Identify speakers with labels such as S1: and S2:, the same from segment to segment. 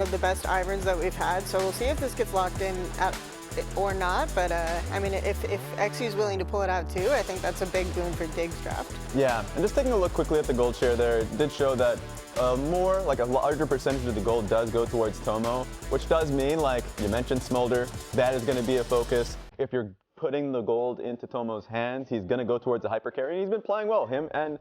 S1: of the best Iverns that we've had, so we'll see if this gets locked in or not, but I mean, if eXyu is willing to pull it out too, I think that's a big boon for Dig's draft.
S2: Yeah, and just taking a look quickly at the gold share there, it did show that more, like a larger percentage of the gold does go towards Tomo, which does mean, like you mentioned, Smolder, that is going to be a focus. If you're putting the gold into Tomo's hands, he's going to go towards the hyper carry, and he's been playing well. Him and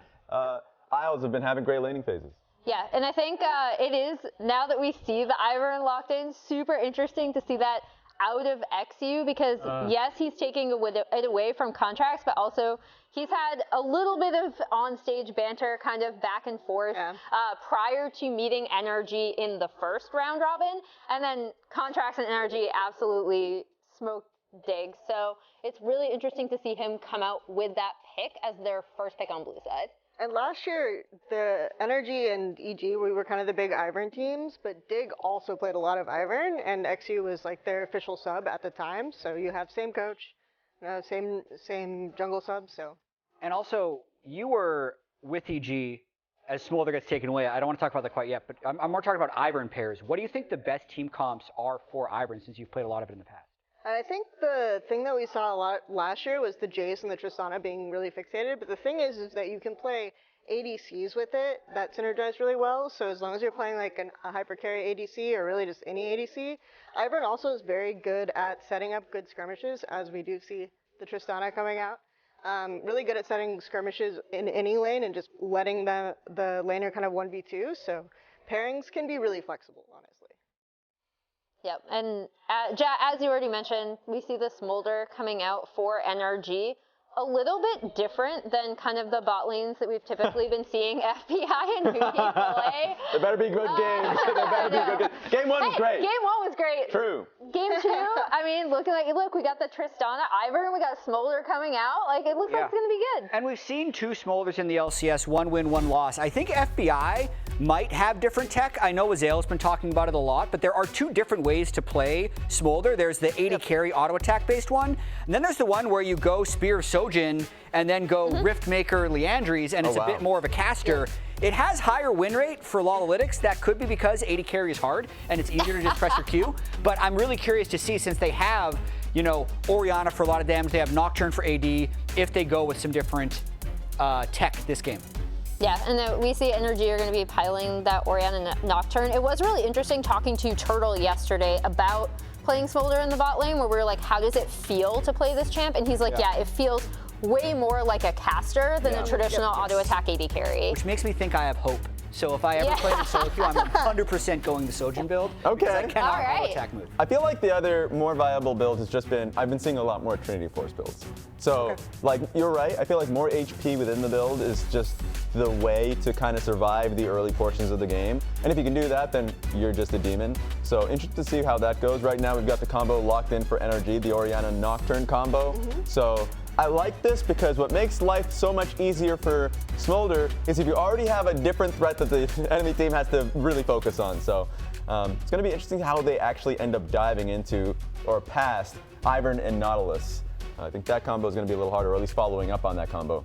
S2: Isles have been having great laning phases.
S3: Yeah, and I think it is, now that we see the Ivern locked in, super interesting to see that out of eXyu, because yes, he's taking it away from Contractz, but also he's had a little bit of on-stage banter kind of back and forth prior to meeting NRG in the first round robin, and then Contractz and NRG absolutely smoked Dig. So it's really interesting to see him come out with that pick as their first pick on blue side.
S1: And last year, the NRG and EG, we were kind of the big Ivern teams, but Dig also played a lot of Ivern, and eXyu was like their official sub at the time. So you have same coach, same jungle sub. So.
S4: And also, you were with EG as Smolder gets taken away. I don't want to talk about that quite yet, but I'm more talking about Ivern pairs. What do you think the best team comps are for Ivern, since you've played a lot of it in the past?
S1: And I think the thing that we saw a lot last year was the Jace and the Tristana being really fixated. But the thing is that you can play ADCs with it that synergize really well. So as long as you're playing like a hyper carry ADC or really just any ADC, Ivern also is very good at setting up good skirmishes, as we do see the Tristana coming out. Really good at setting skirmishes in any lane and just letting the laner kind of 1v2. So pairings can be really flexible, honestly.
S3: Yep, and as you already mentioned, we see the Smolder coming out for NRG. A little bit different than kind of the bot lanes that we've typically been seeing FBI and Huhi play.
S2: There better be good games. There better be good games. Game one was great.
S3: Game one was great.
S2: True.
S3: Game two, I mean, look, we got the Tristana Ivern, we got Smolder coming out. Like, it looks like it's going to be good.
S4: And we've seen two Smolders in the LCS, one win, one loss. I think FBI might have different tech. I know Azael's been talking about it a lot, but there are two different ways to play Smolder. There's the AD carry auto attack based one, and then there's the one where you go Spear of Sojin and then go Riftmaker Leandries, and it's a bit more of a caster. It has higher win rate for lolesports. That could be because AD carry is hard and it's easier to just press your Q. But I'm really curious to see, since they have, you know, Orianna for a lot of damage, they have Nocturne for AD, if they go with some different tech this game.
S3: Yeah, and then we see NRG are going to be piling that Orianna Nocturne. It was really interesting talking to Turtle yesterday about playing Smolder in the bot lane, where we were like, how does it feel to play this champ? And he's like, yeah, it feels way more like a caster than a traditional auto attack AD carry.
S4: Which makes me think I have hope. So if I ever play the solo queue, I'm 100% going the Sojin build.
S2: Okay.
S4: I cannot auto attack move.
S2: I feel like the other more viable build has just been, I've been seeing a lot more Trinity Force builds. So, like, you're right. I feel like more HP within the build is just the way to kind of survive the early portions of the game. And if you can do that, then you're just a demon. So interested to see how that goes. Right now, we've got the combo locked in for NRG, the Orianna Nocturne combo. So I like this because what makes life so much easier for Smolder is if you already have a different threat that the enemy team has to really focus on. So it's going to be interesting how they actually end up diving into or past Ivern and Nautilus. I think that combo is going to be a little harder, or at least following up on that combo.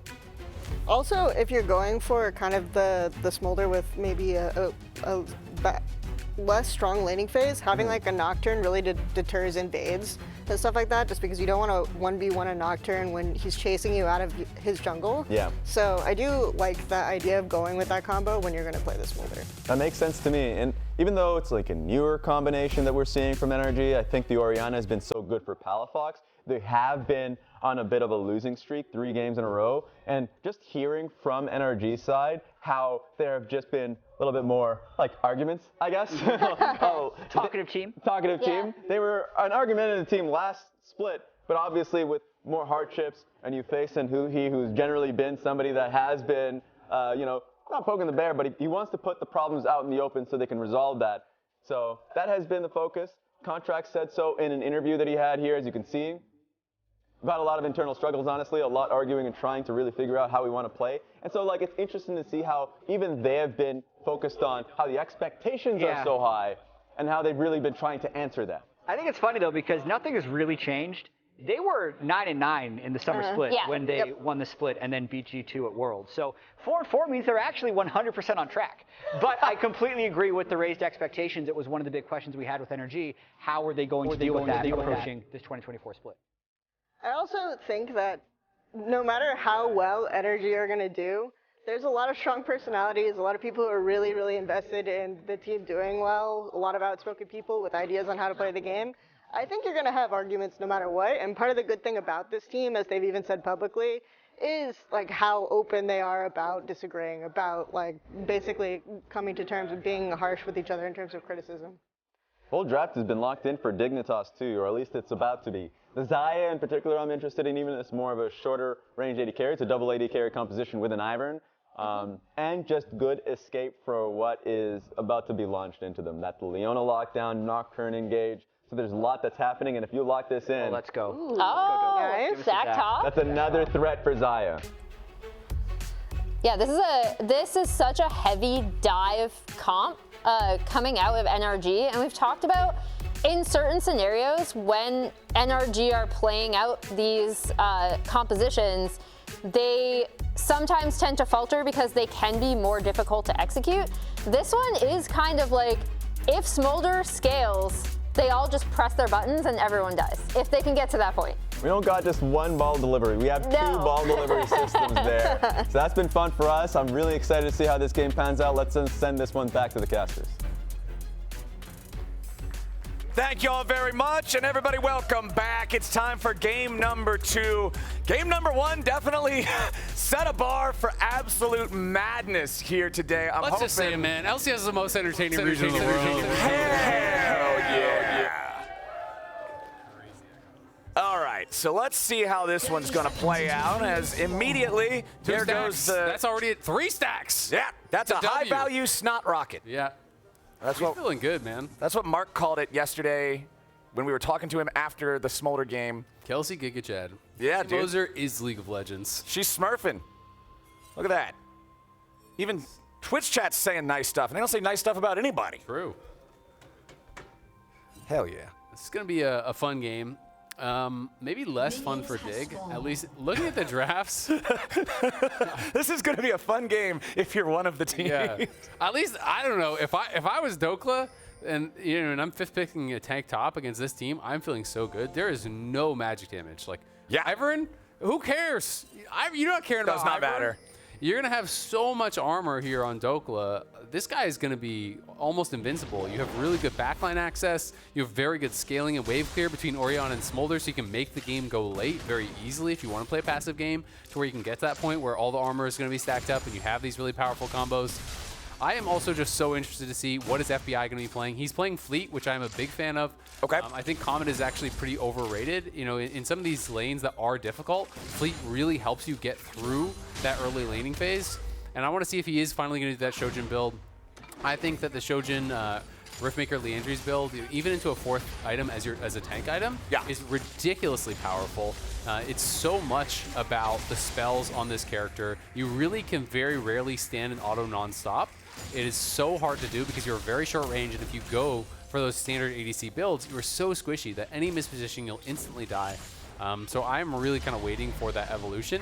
S1: Also, if you're going for kind of the Smolder with maybe a less strong laning phase, having like a Nocturne really deters invades and stuff like that, just because you don't want to 1v1 a Nocturne when he's chasing you out of his jungle. Yeah. So I do like the idea of going with that combo when you're going to play the Smolder.
S2: That makes sense to me. And even though it's like a newer combination that we're seeing from NRG, I think the Orianna has been so good for Palafox. They have been on a bit of a losing streak, 3 games in a row. And just hearing from NRG's side how there have just been a little bit more like arguments, I guess.
S4: Talkative team.
S2: Talkative team. They were an argumentative team last split, but obviously with more hardships, and you face in Huhi, who's generally been somebody that has been, you know, not poking the bear, but he wants to put the problems out in the open so they can resolve that. So that has been the focus. Contractz said so in an interview that he had here, as you can see. We've had a lot of internal struggles, honestly, a lot arguing and trying to really figure out how we want to play. And so, like, it's interesting to see how even they have been focused on how the expectations are so high and how they've really been trying to answer that.
S4: I think it's funny, though, because nothing has really changed they were 9-9 in the summer split
S3: Yeah.
S4: when they won the split and then beat G2 at Worlds. So 4-4 means they're actually 100% on track. But I completely agree with the raised expectations. It was one of the big questions we had with NRG. How are they going to deal with that approaching this 2024 split?
S1: I also think that no matter how well NRG are going to do, there's a lot of strong personalities, a lot of people who are really, really invested in the team doing well, a lot of outspoken people with ideas on how to play the game. I think you're going to have arguments no matter what, and part of the good thing about this team, as they've even said publicly, is like how open they are about disagreeing, about like basically coming to terms with being harsh with each other in terms of criticism.
S2: Whole draft has been locked in for Dignitas too, or at least it's about to be. The Xayah in particular I'm interested in, even if it's more of a shorter range AD carry. It's a double AD carry composition with an Ivern. And just good escape for what is about to be launched into them. That's the Leona lockdown, Nocturne engage. So there's a lot that's happening, and if you lock this in,
S4: Let's go.
S3: Ooh.
S1: Nice.
S4: Give us a Zach.
S3: Zach top.
S2: that's another threat for Xayah.
S3: Yeah, this is such a heavy dive comp coming out of NRG, and we've talked about in certain scenarios when NRG are playing out these compositions, they sometimes tend to falter because they can be more difficult to execute. This one is kind of like, if Smolder scales, they all just press their buttons and everyone dies, if they can get to that point.
S2: We don't got just one ball delivery. We have two ball delivery systems there. So that's been fun for us. I'm really excited to see how this game pans out. Let's send this one back to the casters.
S5: Thank you all very much, and everybody welcome back. It's time for game number 2. Game number 1 definitely set a bar for absolute madness here today.
S6: Let's just say it, man. LCS is the most entertaining region in the world.
S5: Hell yeah. All right, so let's see how this one's going to play out as immediately there goes the...
S6: That's already at 3 stacks.
S5: Yeah, that's a
S6: W.
S5: high-value snot rocket.
S6: Yeah.
S5: That's
S6: He's
S5: what,
S6: feeling good, man.
S5: that's what Mark called it yesterday when we were talking to him after the Smolder game.
S6: Kelsey Gigachad.
S5: Yeah, dude.
S6: Moser is League of Legends.
S5: She's smurfing. Look at that. Even Twitch chat's saying nice stuff, and they don't say nice stuff about anybody.
S6: True.
S5: Hell yeah.
S6: This is going to be a fun game. Maybe less fun for Dig. At least looking at the drafts.
S5: This is going to be a fun game if you're one of the teams.
S6: Yeah. At least, I don't know, if I was Dhokla and and I'm 5th picking a tank top against this team, I'm feeling so good. There is no magic damage. Like,
S5: Yeah.
S6: Ivern, who cares? You're not caring about
S5: Does not
S6: Ivern.
S5: matter.
S6: You're going to have so much armor here on Dhokla. This guy is going to be almost invincible. You have really good backline access. You have very good scaling and wave clear between Orianna and Smolder, so you can make the game go late very easily if you want to play a passive game, to where you can get to that point where all the armor is going to be stacked up and you have these really powerful combos. I am also just so interested to see what is FBI going to be playing. He's playing Fleet, which I'm a big fan of.
S5: Okay.
S6: I think Comet is actually pretty overrated. You know, in some of these lanes that are difficult, Fleet really helps you get through that early laning phase. And I want to see if he is finally going to do that Shojin build. I think that the Shojin Riftmaker Leandry's build, even into a 4th item as a tank item, is ridiculously powerful. It's so much about the spells on this character. You really can very rarely stand in auto non-stop. It is so hard to do because you're very short range, and if you go for those standard ADC builds, you are so squishy that any mispositioning, you'll instantly die. So I'm really kind of waiting for that evolution.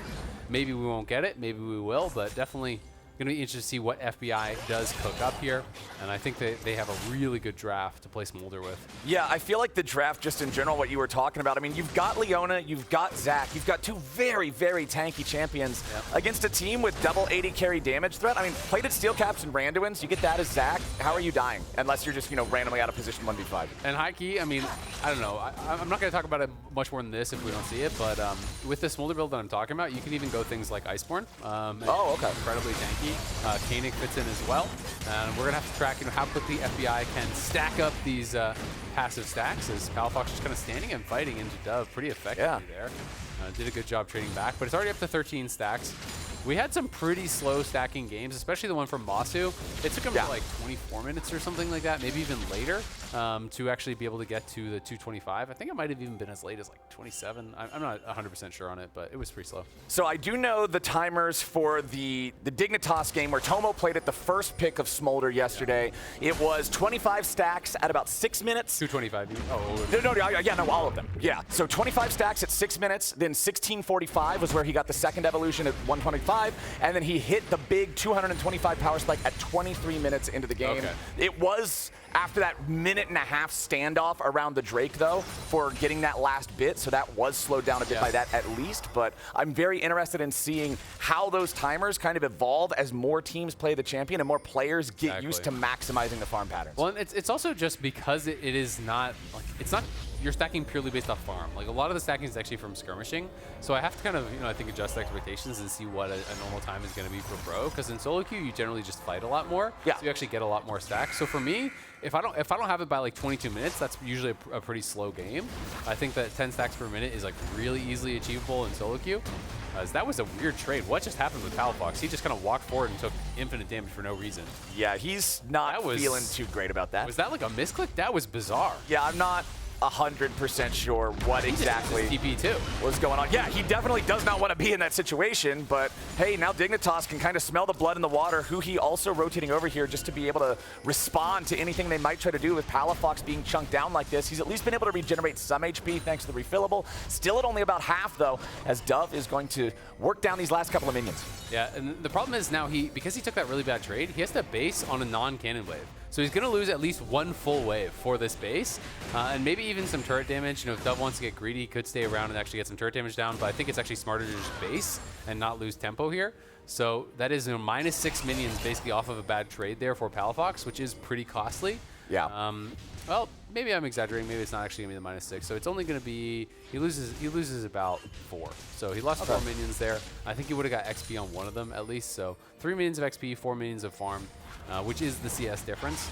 S6: Maybe we won't get it, maybe we will, but definitely going to be interested to see what FBI does cook up here. And I think they have a really good draft to play Smolder with.
S5: Yeah, I feel like the draft just in general, what you were talking about, I mean, you've got Leona, you've got Zach, you've got 2 very, very tanky champions against a team with double AD carry damage threat. I mean, played at Steel Caps and Randuins, you get that as Zach, how are you dying? Unless you're just, randomly out of position 1v5.
S6: And high key, I mean, I don't know. I'm not going to talk about it much more than this if we don't see it, but with the Smolder build that I'm talking about, you can even go things like Iceborne.
S5: Oh, okay.
S6: Incredibly tanky. Koenig fits in as well. And we're going to have to track how quickly FBI can stack up these passive stacks, as Palafox just kind of standing and fighting into Dove pretty effectively there. Did a good job trading back, but it's already up to 13 stacks. We had some pretty slow stacking games, especially the one from Masu. It took him like 24 minutes or something like that, maybe even later. to actually be able to get to the 225. I think it might have even been as late as like 27. I'm not 100% sure on it, but it was pretty slow.
S5: So I do know the timers for the Dignitas game where Tomo played at the first pick of Smolder yesterday. Yeah. It was 25 stacks at about 6 minutes.
S6: 225. Oh,
S5: no, all of them. Yeah, so 25 stacks at 6 minutes, then 16:45 was where he got the second evolution at 125, and then he hit the big 225 power spike at 23 minutes into the game.
S6: Okay.
S5: It was after that minute-and-a-half standoff around the Drake, though, for getting that last bit, so that was slowed down a bit by that at least, but I'm very interested in seeing how those timers kind of evolve as more teams play the champion and more players get used to maximizing the farm patterns.
S6: Well, it's also just because it is not, like, it's not you're stacking purely based off farm. Like, a lot of the stacking is actually from skirmishing, so I have to kind of, I think adjust expectations and see what a normal time is going to be for pro, because in solo queue you generally just fight a lot more, so you actually get a lot more stacks. So for me, if I don't have it by like 22 minutes, that's usually a pretty slow game. I think that 10 stacks per minute is like really easily achievable in solo queue. That was a weird trade. What just happened with Palafox? He just kind of walked forward and took infinite damage for no reason.
S5: Yeah, he's not feeling too great about that.
S6: Was that like a misclick? That was bizarre.
S5: Yeah, I'm not 100% sure what exactly
S6: TP too
S5: was going on. Yeah, he definitely does not want to be in that situation, but hey, now Dignitas can kind of smell the blood in the water. Huhi also rotating over here just to be able to respond to anything they might try to do with Palafox being chunked down like this. He's at least been able to regenerate some HP thanks to the refillable. Still at only about half though, as Dove is going to work down these last couple of minions.
S6: Yeah, and the problem is now because he took that really bad trade, he has to base on a non-cannon wave. So he's going to lose at least one full wave for this base, and maybe even some turret damage. If Dove wants to get greedy, he could stay around and actually get some turret damage down, but I think it's actually smarter to just base and not lose tempo here. So that is -6 minions basically off of a bad trade there for Palafox, which is pretty costly.
S5: Yeah.
S6: Well, maybe I'm exaggerating. Maybe it's not actually going to be the -6. So it's only going to be, he loses about 4. So he lost 4 minions there. I think he would have got XP on one of them at least. So 3 minions of XP, 4 minions of farm, which is the CS difference.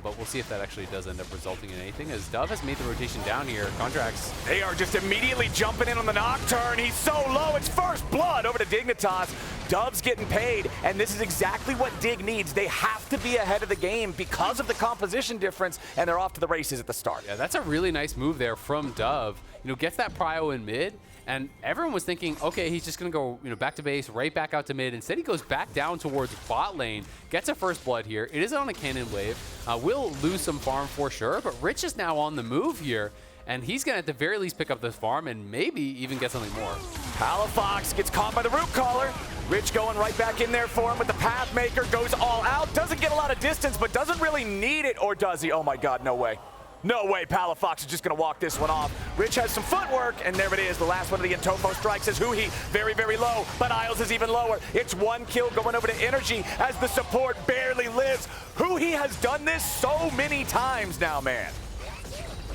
S6: But we'll see if that actually does end up resulting in anything, as Dove has made the rotation down here. Contractz.
S5: They are just immediately jumping in on the Nocturne. He's so low, it's first blood over to Dignitas. Dove's getting paid, and this is exactly what Dig needs. They have to be ahead of the game because of the composition difference, and they're off to the races at the start.
S6: Yeah, that's a really nice move there from Dove. Gets that prio in mid, and everyone was thinking, okay, he's just going to go back to base, right back out to mid. Instead, he goes back down towards bot lane, gets a first blood here. It is on a cannon wave. Will lose some farm for sure, but Rich is now on the move here, and he's going to at the very least pick up this farm and maybe even get something more.
S5: Palafox gets caught by the root caller. Rich going right back in there for him with the Pathmaker, goes all out. Doesn't get a lot of distance, but doesn't really need it, or does he? Oh my God, no way. No way, Palafox is just going to walk this one off. Rich has some footwork, and there it is. The last one of the Tomo strikes is Huhi. Very, very low, but Isles is even lower. It's 1 kill going over to NRG as the support barely lives. Huhi has done this so many times now, man.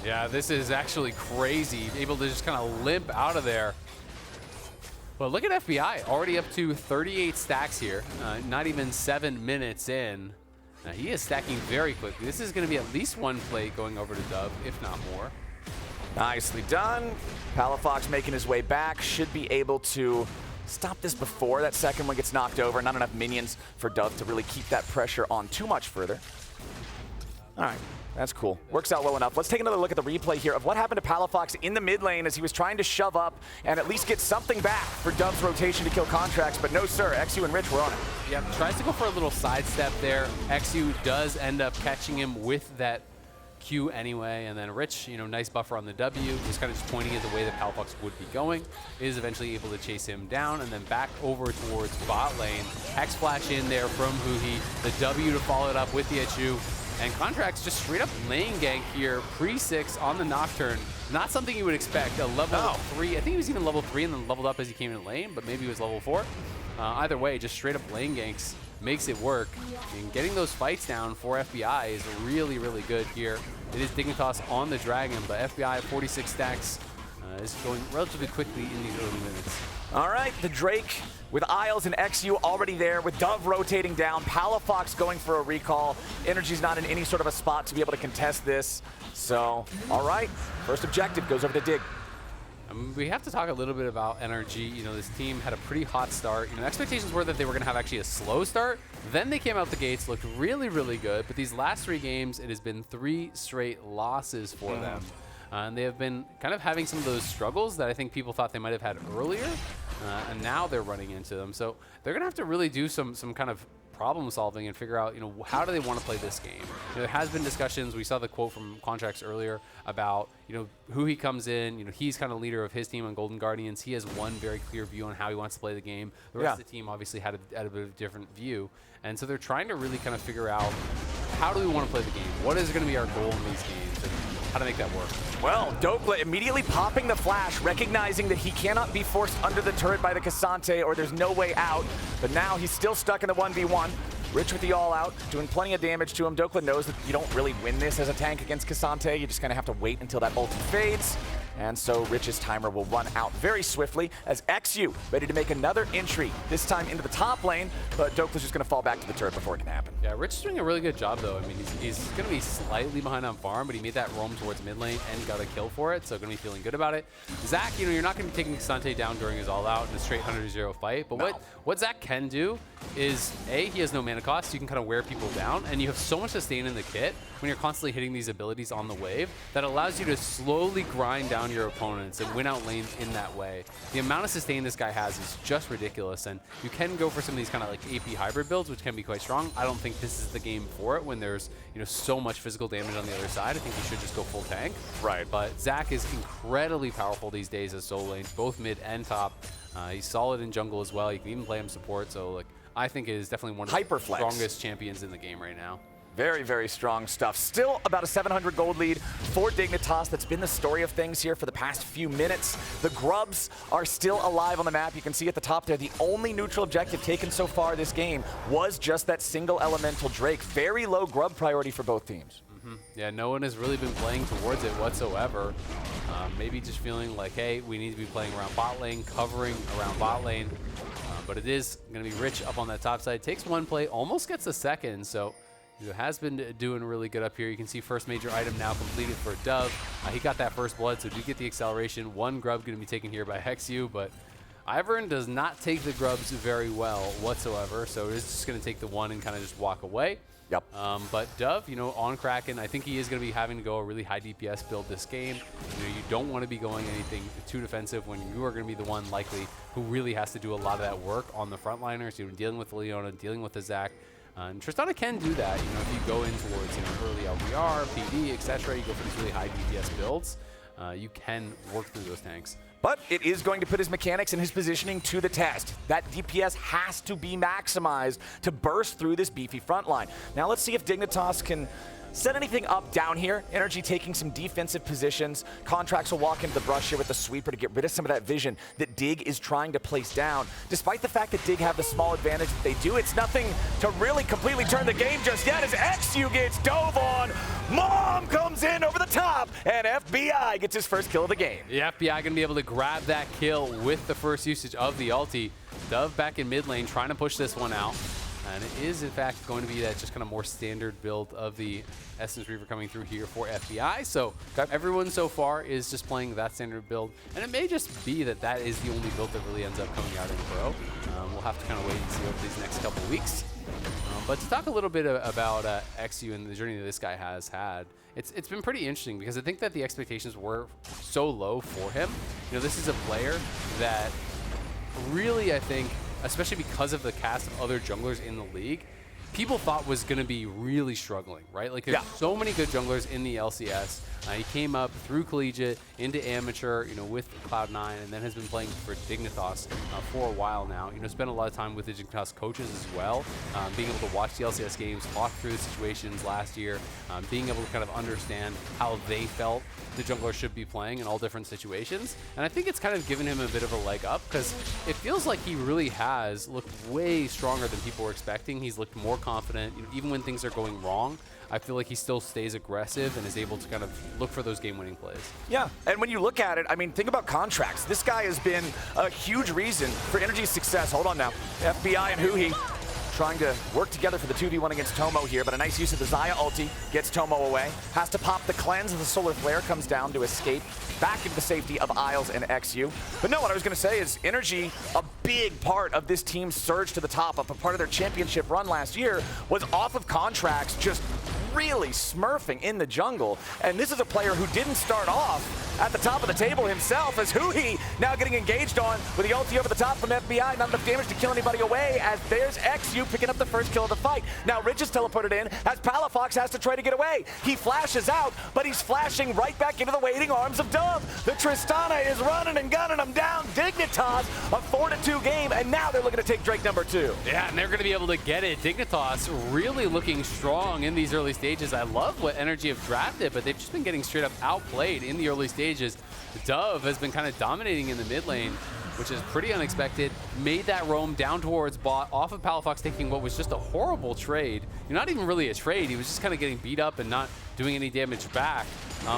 S6: Yeah, this is actually crazy. Able to just kind of limp out of there. Well, look at FBI, already up to 38 stacks here. Not even 7 minutes in. Now, he is stacking very quickly. This is going to be at least 1 plate going over to Dove, if not more.
S5: Nicely done. Palafox making his way back. Should be able to stop this before that second one gets knocked over. Not enough minions for Dove to really keep that pressure on too much further. All right. That's cool. Works out well enough. Let's take another look at the replay here of what happened to Palafox in the mid lane as he was trying to shove up and at least get something back for Dove's rotation to kill Contractz, but no sir, eXyu and Rich were on it.
S6: Yeah, tries to go for a little sidestep there. eXyu does end up catching him with that Q anyway, and then Rich, nice buffer on the W, was kind of just pointing it the way that Palafox would be going, is eventually able to chase him down, and then back over towards bot lane. Hex flash in there from Huhi, the W to follow it up with the eXyu. And Contractz just straight up lane gank here, pre-6 on the Nocturne. Not something you would expect, a level 3. I think he was even level 3 and then leveled up as he came in lane, but maybe he was level 4. Either way, just straight up lane ganks makes it work. And getting those fights down for FBI is really, really good here. It is Dignitas on the Dragon, but FBI at 46 stacks is going relatively quickly in these early minutes.
S5: All right, the Drake with Isles and eXyu already there, with Dove rotating down, Palafox going for a recall. NRG's not in any sort of a spot to be able to contest this. So, all right, first objective goes over to Dig.
S6: We have to talk a little bit about NRG. You know, this team had a pretty hot start. You know, expectations were that they were going to have actually a slow start. Then they came out the gates, looked really, really good. But these last 3 games, it has been 3 straight losses for them. And they have been kind of having some of those struggles that I think people thought they might have had earlier. And now they're running into them. So they're going to have to really do some kind of problem solving and figure out, you know, how do they want to play this game? You know, there has been discussions. We saw the quote from Contractz earlier about, you know, Huhi comes in, you know, he's kind of leader of his team on Golden Guardians. He has one very clear view on how he wants to play the game. The rest of the team obviously had a bit of a different view. And so they're trying to really kind of figure out, how do we want to play the game? What is going to be our goal in these games? And how to make that work?
S5: Well, Dhokla immediately popping the flash, recognizing that he cannot be forced under the turret by the Ksante or there's no way out. But now he's still stuck in the 1v1. Rich with the all-out, doing plenty of damage to him. Dhokla knows that you don't really win this as a tank against Ksante. You're just going to have to wait until that ulti fades. And so Rich's timer will run out very swiftly as eXyu ready to make another entry, this time into the top lane, but Dhokla's just going to fall back to the turret before it can happen.
S6: Yeah, Rich is doing a really good job, though. I mean, he's going to be slightly behind on farm, but he made that roam towards mid lane and got a kill for it, so going to be feeling good about it. Zach, you know, you're not going to be taking Ksante down during his all-out in a straight 100-0 fight, but what Zach can do is, A, he has no mana cost, so you can kind of wear people down, and you have so much sustain in the kit when you're constantly hitting these abilities on the wave that allows you to slowly grind down your opponents and win out lanes in that way. The amount of sustain this guy has is just ridiculous, and you can go for some of these kind of like AP hybrid builds, which can be quite strong. I don't think this is the game for it when there's, you know, so much physical damage on the other side. I think you should just go full tank.
S5: Right.
S6: But Zach is incredibly powerful these days as solo lane, both mid and top. He's solid in jungle as well. You can even play him support, so like I think it is definitely one of the strongest champions in the game right now.
S5: Very, very strong stuff. Still about a 700 gold lead for Dignitas. That's been the story of things here for the past few minutes. The Grubs are still alive on the map. You can see at the top there, the only neutral objective taken so far this game was just that single elemental Drake. Very low Grub priority for both teams.
S6: Yeah, no one has really been playing towards it whatsoever. Maybe just feeling like, hey, we need to be playing around bot lane, covering around bot lane. But it is going to be Rich up on that top side. Takes one play, almost gets a second, so he has been doing really good up here. You can see first major item now completed for Dove. He got that first blood, so do get the acceleration. One grub going to be taken here by eXyu, but Ivern does not take the grubs very well whatsoever, so it's just going to take the one and kind of just walk away.
S5: Yep.
S6: But Dove, you know, on Kraken, I think he is going to be having to go a really high DPS build this game. You know, you don't want to be going anything too defensive when you are going to be the one likely who really has to do a lot of that work on the frontliners. You know, dealing with Leona, dealing with the Zach. And Tristana can do that, you know, if you go in towards, you know, early LBR, PD, etc. You go for these really high DPS builds. You can work through those tanks.
S5: But it is going to put his mechanics and his positioning to the test. That DPS has to be maximized to burst through this beefy front line. Now let's see if Dignitas can set anything up down here. NRG taking some defensive positions. Contractz will walk into the brush here with the sweeper to get rid of some of that vision that Dig is trying to place down. Despite the fact that Dig have the small advantage that they do, it's nothing to really completely turn the game just yet as eXyu gets dove on. Mom comes in over the top, and FBI gets his first kill of the game.
S6: The FBI going to be able to grab that kill with the first usage of the ulti. Dove back in mid lane trying to push this one out. And it is, in fact, going to be that just kind of more standard build of the Essence Reaver coming through here for FBI. So everyone so far is just playing that standard build. And it may just be that that is the only build that really ends up coming out in pro. We'll have to kind of wait and see over these next couple of weeks. But to talk a little bit about eXyu and the journey that this guy has had, it's been pretty interesting because I think that the expectations were so low for him. You know, this is a player that really, I think, especially because of the cast of other junglers in the league, people thought was going to be really struggling, right? Like, there's so many good junglers in the LCS. He came up through collegiate into amateur, you know, with Cloud9, and then has been playing for Dignitas for a while now. You know, spent a lot of time with the Dignitas coaches as well, being able to watch the LCS games, talk through the situations last year, being able to kind of understand how they felt the jungler should be playing in all different situations. And I think it's kind of given him a bit of a leg up because it feels like he really has looked way stronger than people were expecting. He's looked more confident, you know, even when things are going wrong. I feel like he still stays aggressive and is able to kind of look for those game-winning plays.
S5: Yeah, and when you look at it, I mean, think about Contractz. This guy has been a huge reason for NRG's success. Hold on now. FBI and Huhi trying to work together for the 2v1 against Tomo here, but a nice use of the Xayah ulti gets Tomo away. Has to pop the cleanse as the solar flare comes down to escape back into the safety of Isles and eXyu. But no, what I was going to say is NRG, a big part of this team's surge to the top, a part of their championship run last year, was off of Contractz just really smurfing in the jungle. And this is a player who didn't start off at the top of the table himself, as Huhi now getting engaged on with the ulti over the top from FBI. Not enough damage to kill anybody away, as there's eXyu picking up the first kill of the fight. Now Rich is teleported in as Palafox has to try to get away. He flashes out, but he's flashing right back into the waiting arms of Dove. The Tristana is running and gunning him down. Dignitas, a 4-2 game, and now they're looking to take Drake number 2.
S6: Yeah, and they're going to be able to get it. Dignitas really looking strong in these early stages. I love what NRG have drafted, but they've just been getting straight up outplayed in the early stages. Dove has been kind of dominating in the mid lane, which is pretty unexpected. Made that roam down towards bot, off of Palafox, taking what was just a horrible trade. Not even really a trade, he was just kind of getting beat up and not doing any damage back,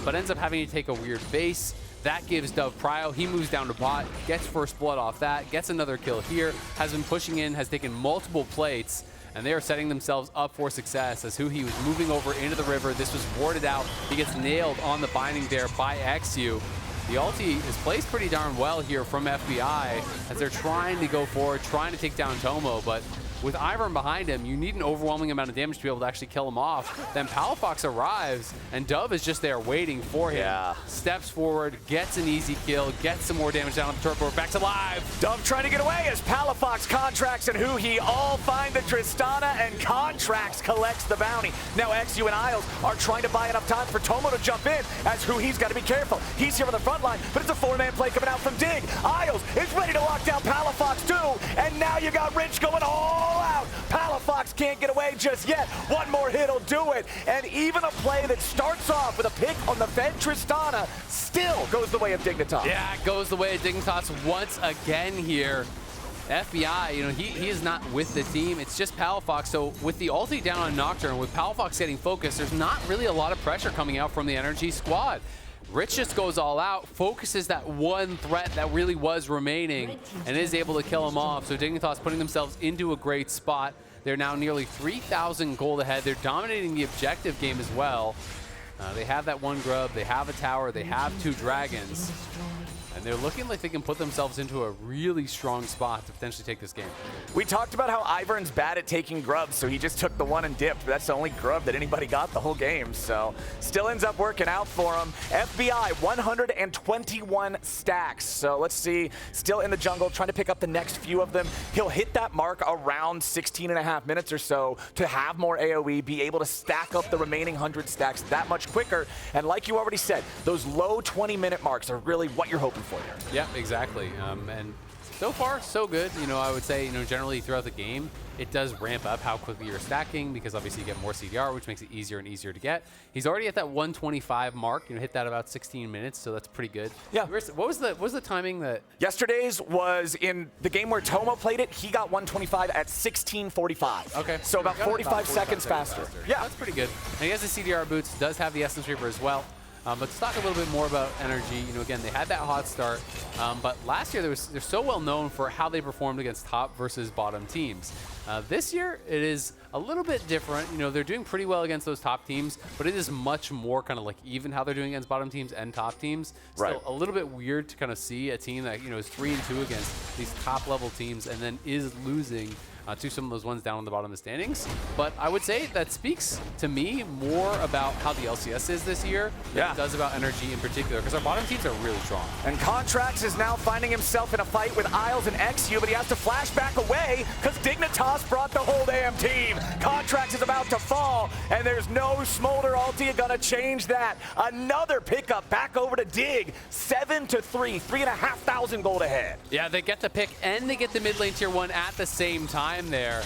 S6: but ends up having to take a weird base. That gives Dove prio. He moves down to bot, gets first blood off that, gets another kill here, has been pushing in, has taken multiple plates, and they are setting themselves up for success as Huhi was moving over into the river. This was warded out. He gets nailed on the binding there by eXyu. The ulti is placed pretty darn well here from FBI as they're trying to go forward, trying to take down Tomo, but with Ivern behind him, you need an overwhelming amount of damage to be able to actually kill him off. Then Palafox arrives, and Dove is just there waiting for him.
S5: Yeah.
S6: Steps forward, gets an easy kill, gets some more damage down on the turret board. Back to live.
S5: Dove trying to get away as Palafox, Contractz, and Huhi all find the Tristana, and Contractz collects the bounty. Now eXyu and Isles are trying to buy enough time for Tomo to jump in, as Huhi's got to be careful. He's here on the front line, but it's a 4-man play coming out from Dig. Isles is ready to lock down Palafox too, and now you got Rich going all out. Palafox can't get away just yet. One more hit will do it. And even a play that starts off with a pick on the fed Tristana still goes the way of Dignitas.
S6: Yeah, it goes the way of Dignitas once again here. FBI, he is not with the team. It's just Palafox. So with the ulti down on Nocturne, with Palafox getting focused, there's not really a lot of pressure coming out from the NRG squad. Rich just goes all out, focuses that one threat that really was remaining, and is able to kill him off. So Dignitas putting themselves into a great spot. They're now nearly 3,000 gold ahead. They're dominating the objective game as well. They have that one grub, they have a tower, they have 2 dragons. And they're looking like they can put themselves into a really strong spot to potentially take this game.
S5: We talked about how Ivern's bad at taking grubs, so he just took the one and dipped. That's the only grub that anybody got the whole game, so still ends up working out for him. FBI, 121 stacks. So let's see, still in the jungle, trying to pick up the next few of them. He'll hit that mark around 16.5 minutes or so to have more AoE, be able to stack up the remaining 100 stacks that much quicker. And like you already said, those low 20-minute marks are really what you're hoping for here.
S6: Yeah, exactly. And so far, so good. I would say, generally throughout the game, it does ramp up how quickly you're stacking because obviously you get more CDR, which makes it easier and easier to get. He's already at that 125 mark. Hit that about 16 minutes, so that's pretty good.
S5: Yeah.
S6: What was the timing that?
S5: Yesterday's was in the game where Tomo played it. He got 125 at 16:45.
S6: Okay.
S5: So about 45 seconds faster. Yeah,
S6: that's pretty good. And he has the CDR boots. Does have the Essence Reaper as well. But let's talk a little bit more about NRG. Again, they had that hot start, but last year they're so well known for how they performed against top versus bottom teams. This year, it is a little bit different. They're doing pretty well against those top teams, but it is much more kind of like even how they're doing against bottom teams and top teams. Still a little bit weird to kind of see a team that, is 3-2 against these top level teams and then is losing to some of those ones down on the bottom of the standings. But I would say that speaks to me more about how the LCS is this year than it does about NRG in particular, because our bottom teams are really strong.
S5: And Contractz is now finding himself in a fight with Isles and eXyu, but he has to flash back away because Dignitas brought the whole damn team. Contractz is about to fall, and there's no Smolder ulti gonna change that. Another pickup back over to Dig, 7-3, 3,500 gold ahead.
S6: Yeah, they get the pick and they get the mid lane tier 1 at the same time there.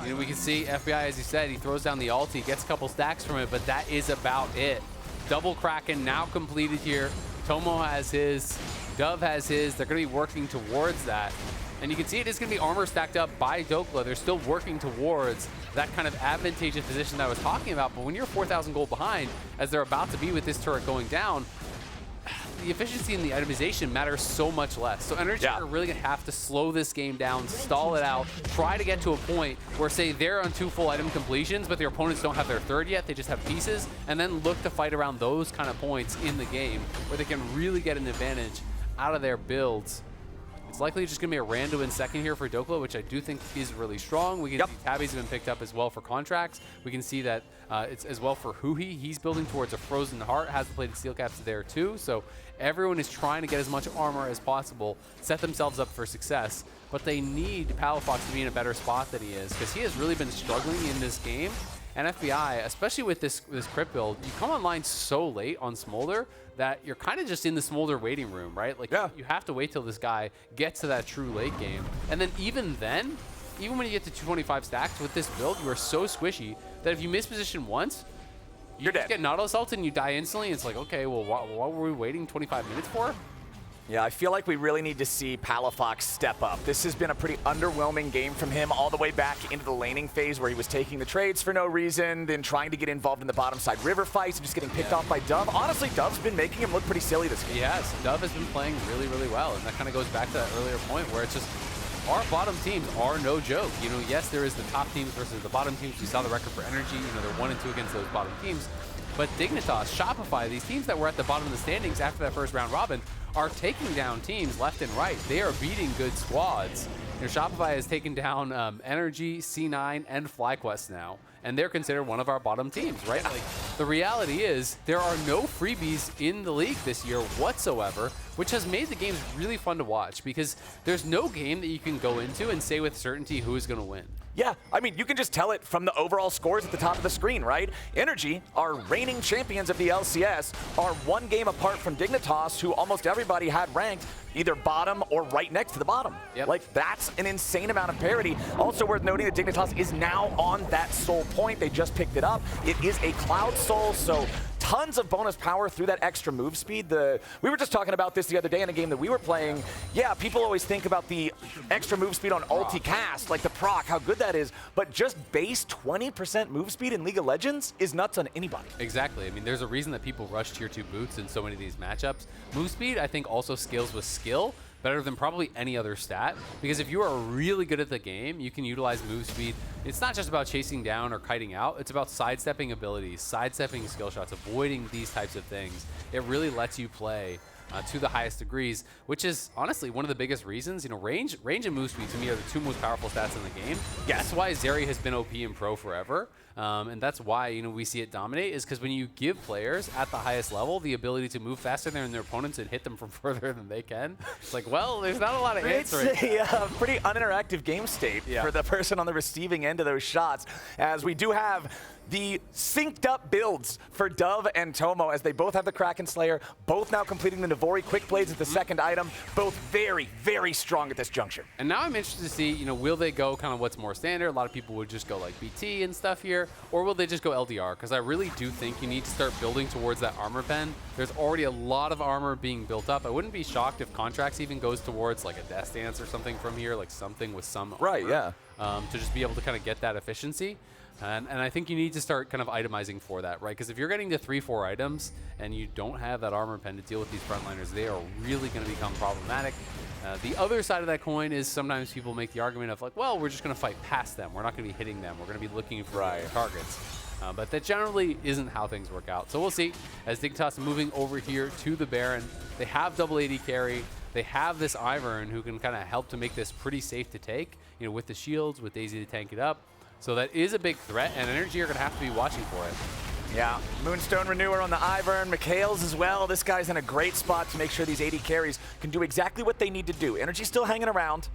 S6: We can see FBI, as you said, he throws down the ulti, gets a couple stacks from it, but that is about it. Double Kraken now completed here. Tomo has his, Dove has his. They're going to be working towards that. And you can see it is going to be armor stacked up by Dhokla. They're still working towards that kind of advantageous position that I was talking about. But when you're 4,000 gold behind, as they're about to be with this turret going down, the efficiency and the itemization matters so much less. So NRG are really going to have to slow this game down, stall it out, try to get to a point where, say, they're on 2 full item completions, but their opponents don't have their 3rd yet, they just have pieces, and then look to fight around those kind of points in the game where they can really get an advantage out of their builds. It's likely just going to be a rando in second here for Dhokla, which I do think is really strong. We can see Tabby's been picked up as well for Contractz. We can see that it's as well for Huhi. He's building towards a Frozen Heart, has the plated steel caps there too. So everyone is trying to get as much armor as possible, set themselves up for success. But they need Palafox to be in a better spot than he is, because he has really been struggling in this game. And FBI, especially with this crypt build, you come online so late on Smolder that you're kind of just in the Smolder waiting room, right? Like, you have to wait till this guy gets to that true late game. And then even when you get to 225 stacks with this build, you are so squishy that if you miss position once, you just get Nautilus ulted and you die instantly. It's like, okay, well, what were we waiting 25 minutes for?
S5: Yeah, I feel like we really need to see Palafox step up. This has been a pretty underwhelming game from him all the way back into the laning phase where he was taking the trades for no reason, then trying to get involved in the bottom side river fights and just getting picked off by Dove. Honestly, Dove's been making him look pretty silly this game.
S6: Yes, Dove has been playing really, really well, and that kind of goes back to that earlier point where it's just our bottom teams are no joke. You know, yes, there is the top teams versus the bottom teams. We saw the record for NRG. You know, they're 1 and 2 against those bottom teams. But Dignitas, Shopify, these teams that were at the bottom of the standings after that first round robin are taking down teams left and right. They are beating good squads. You know, Shopify has taken down NRG, C9, and FlyQuest now, and they're considered one of our bottom teams, right? Like, the reality is there are no freebies in the league this year whatsoever, which has made the games really fun to watch because there's no game that you can go into and say with certainty who is going to win.
S5: Yeah, I mean, you can just tell it from the overall scores at the top of the screen, right? NRG, our reigning champions of the LCS, are 1 game apart from Dignitas, who almost everybody had ranked either bottom or right next to the bottom. Like, that's an insane amount of parity. Also worth noting that Dignitas is now on that soul point. They just picked it up. It is a Cloud Soul, so tons of bonus power through that extra move speed. We were just talking about this the other day in a game that we were playing. Yeah, people always think about the extra move speed on ulti cast, like the proc, how good that is, but just base 20% move speed in League of Legends is nuts on anybody.
S6: Exactly. I mean, there's a reason that people rush tier 2 boots in so many of these matchups. Move speed, I think, also scales with skill better than probably any other stat, because if you are really good at the game, you can utilize move speed. It's not just about chasing down or kiting out, it's about sidestepping abilities, sidestepping skill shots, avoiding these types of things. It really lets you play to the highest degrees, which is honestly one of the biggest reasons. You know, range and move speed to me are the 2 most powerful stats in the game. That's why Xayah has been OP in pro forever, and that's why, you know, we see it dominate, is because when you give players at the highest level the ability to move faster than their opponents and hit them from further than they can, it's like, well, there's not a lot of answering.
S5: It's a pretty uninteractive game state for the person on the receiving end of those shots, as we do have the synced up builds for Dove and Tomo, as they both have the Kraken Slayer, both now completing the Navori Quick Blades as the second item, both very, very strong at this juncture.
S6: And now I'm interested to see, you know, will they go kind of what's more standard? A lot of people would just go like BT and stuff here, or will they just go LDR? Because I really do think you need to start building towards that armor pen. There's already a lot of armor being built up. I wouldn't be shocked if Contractz even goes towards like a Death Dance or something from here, like something with some armor, to just be able to kind of get that efficiency. And I think you need to start kind of itemizing for that, right? Because if you're getting to 3-4 items and you don't have that armor pen to deal with these frontliners, they are really going to become problematic. The other side of that coin is sometimes people make the argument of like, well, we're just going to fight past them. We're not going to be hitting them. We're going to be looking for targets. But that generally isn't how things work out. So we'll see. As Dignitas moving over here to the Baron, they have double AD carry. They have this Ivern who can kind of help to make this pretty safe to take, you know, with the shields, with Daisy to tank it up. So that is a big threat, and NRG are going to have to be watching for it.
S5: Yeah, Moonstone Renewer on the Ivern, Mikhail's as well. This guy's in a great spot to make sure these AD carries can do exactly what they need to do. NRG's still hanging around.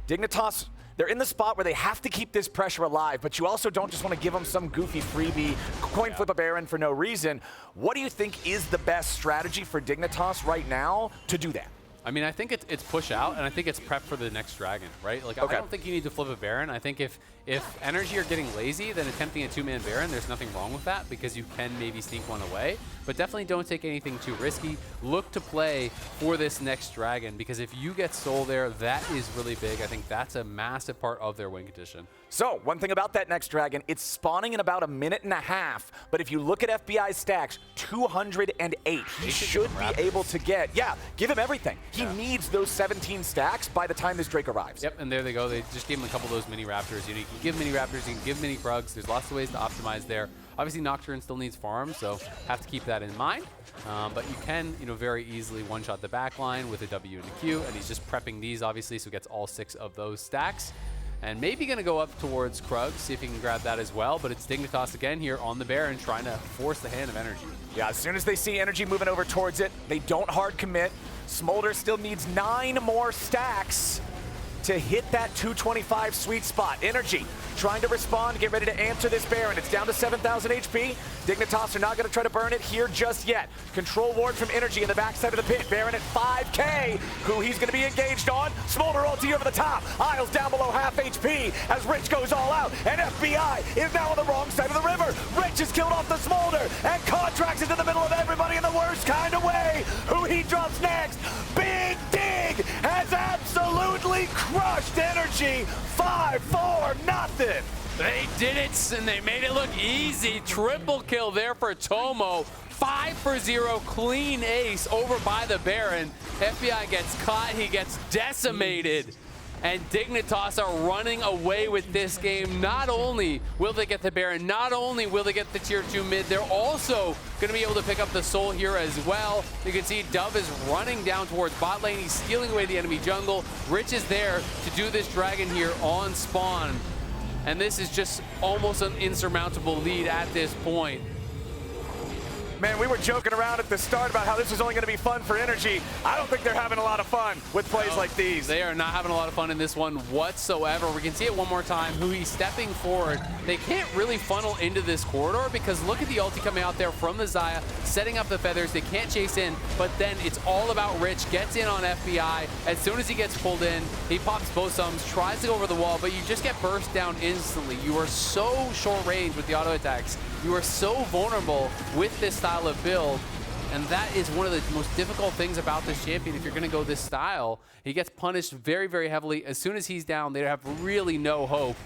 S5: Dignitas, they're in the spot where they have to keep this pressure alive, but you also don't just want to give them some goofy freebie, coin flip a Baron for no reason. What do you think is the best strategy for Dignitas right now to do that?
S6: I mean, I think it's push out, and I think it's prep for the next dragon, right? Like,
S5: Okay.
S6: I don't think you need to flip a Baron. I think if NRG are getting lazy, then attempting a 2-man Baron, there's nothing wrong with that because you can maybe sneak one away. But definitely don't take anything too risky. Look to play for this next dragon because if you get Soul there, that is really big. I think that's a massive part of their win condition.
S5: So, one thing about that next dragon, it's spawning in about a minute and a half, but if you look at FBI's stacks, 208. He should be able to get, give him everything. He needs those 17 stacks by the time this Drake arrives.
S6: Yep, and there they go. They just gave him a couple of those mini Raptors. You know, you can give mini Raptors, you can give mini Krugs. There's lots of ways to optimize there. Obviously, Nocturne still needs farm, so have to keep that in mind. But you can, you know, very easily one-shot the back line with a W and a Q, and he's just prepping these, obviously, so he gets all 6 of those stacks. And maybe going to go up towards Krug, see if he can grab that as well. But it's Dignitas again here on the Baron, trying to force the hand of Energy.
S5: Yeah, as soon as they see Energy moving over towards it, they don't hard commit. Smolder still needs 9 more stacks to hit that 225 sweet spot. Energy trying to respond, get ready to answer this Baron. It's down to 7,000 HP. Dignitas are not going to try to burn it here just yet. Control ward from Energy in the backside of the pit. Baron at 5K, who he's going to be engaged on. Smolder ulti over the top. Isles down below half HP as Rich goes all out. And FBI is now on the wrong side of the river. Rich is killed off the Smolder. And Contractz is in the middle of everybody in the worst kind of way. Huhi drops next. Big Dig has absolutely crushed Energy. 5-4-0.
S6: They did it, and they made it look easy. Triple kill there for Tomo. 5-for-0, clean ace over by the Baron. FBI gets caught, he gets decimated. And Dignitas are running away with this game. Not only will they get the Baron, not only will they get the tier 2 mid, they're also going to be able to pick up the Soul here as well. You can see Dove is running down towards bot lane. He's stealing away the enemy jungle. Rich is there to do this dragon here on spawn. And this is just almost an insurmountable lead at this point.
S5: Man, we were joking around at the start about how this was only going to be fun for Energy. I don't think they're having a lot of fun with plays like these.
S6: They are not having a lot of fun in this one whatsoever. We can see it one more time. Huhi stepping forward. They can't really funnel into this corridor because look at the ulti coming out there from the Xayah, setting up the feathers. They can't chase in, but then it's all about Rich. Gets in on FBI. As soon as he gets pulled in, he pops both sums, tries to go over the wall, but you just get burst down instantly. You are so short range with the auto attacks. You are so vulnerable with this style of build, and that is one of the most difficult things about this champion. If you're going to go this style, he gets punished very, very heavily. As soon as he's down, they have really no hope,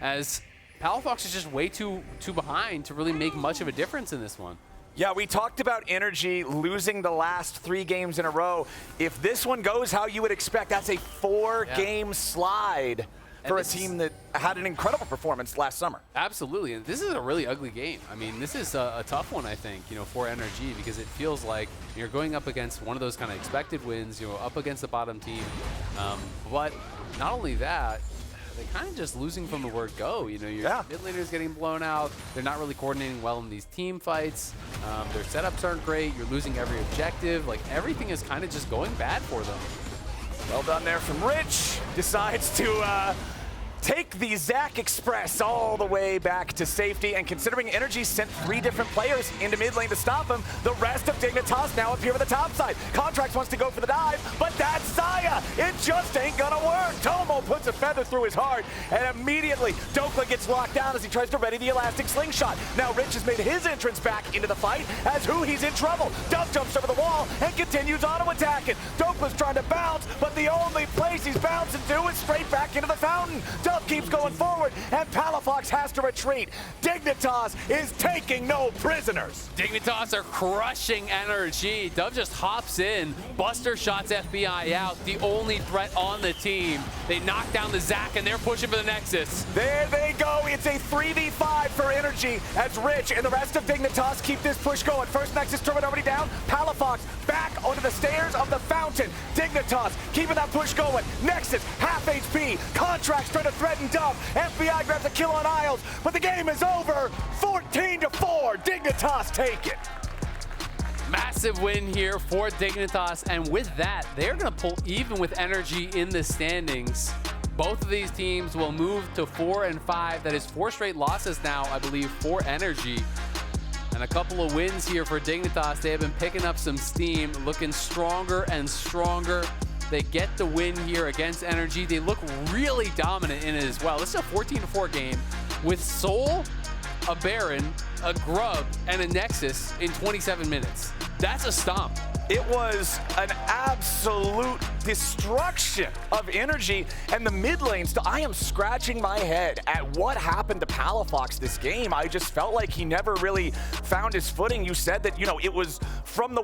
S6: as Palafox is just way too behind to really make much of a difference in this one.
S5: Yeah, we talked about Energy losing the last 3 games in a row. If this one goes how you would expect, that's a 4-game slide for a team that had an incredible performance last summer.
S6: Absolutely, and this is a really ugly game. I mean, this is a tough one, I think, you know, for NRG, because it feels like you're going up against one of those kind of expected wins, you know, up against the bottom team. But not only that, they're kind of just losing from the word go. You know, your mid laner's getting blown out. They're not really coordinating well in these team fights. Their setups aren't great. You're losing every objective. Like, everything is kind of just going bad for them.
S5: Well done there from Rich. Decides to take the Zach Express all the way back to safety, and considering Energy sent 3 different players into mid lane to stop him, the rest of Dignitas now up here on the top side. Contractz wants to go for the dive, but that's Xayah. It just ain't gonna work. Tomo puts a feather through his heart, and immediately Dhokla gets locked down as he tries to ready the elastic slingshot. Now Rich has made his entrance back into the fight as Huhi's in trouble. Dove jumps over the wall and continues auto-attacking. Dhokla's trying to bounce, but the only place he's bouncing to is straight back into the fountain. Dove keeps going forward, and Palafox has to retreat. Dignitas is taking no prisoners.
S6: Dignitas are crushing NRG. Dove just hops in, Buster shots FBI out, the only threat on the team. They knock down the Zac, and they're pushing for the Nexus.
S5: There they go. It's a 3v5 for Energy as Rich and the rest of Dignitas keep this push going. First Nexus turret already down. Palafox back onto the stairs of the fountain. Dignitas keeping that push going. Nexus, half HP. Contractz trying to threaten Dove. FBI grabs a kill on Isles, but the game is over. 14-4. Dignitas take it.
S6: Massive win here for Dignitas, and with that, they're going to pull even with Energy in the standings. Both of these teams will move to 4 and 5. That is 4 straight losses now, I believe, for Energy. And a couple of wins here for Dignitas. They have been picking up some steam, looking stronger and stronger. They get the win here against NRG. They look really dominant in it as well. This is a 14-4 game with Soul, a Baron, a Grub, and a Nexus in 27 minutes. That's a stomp.
S5: It was an absolute destruction of energy, and the mid lane, I am scratching my head at what happened to Palafox this game. I just felt like he never really found his footing. You said that, you know, it was from the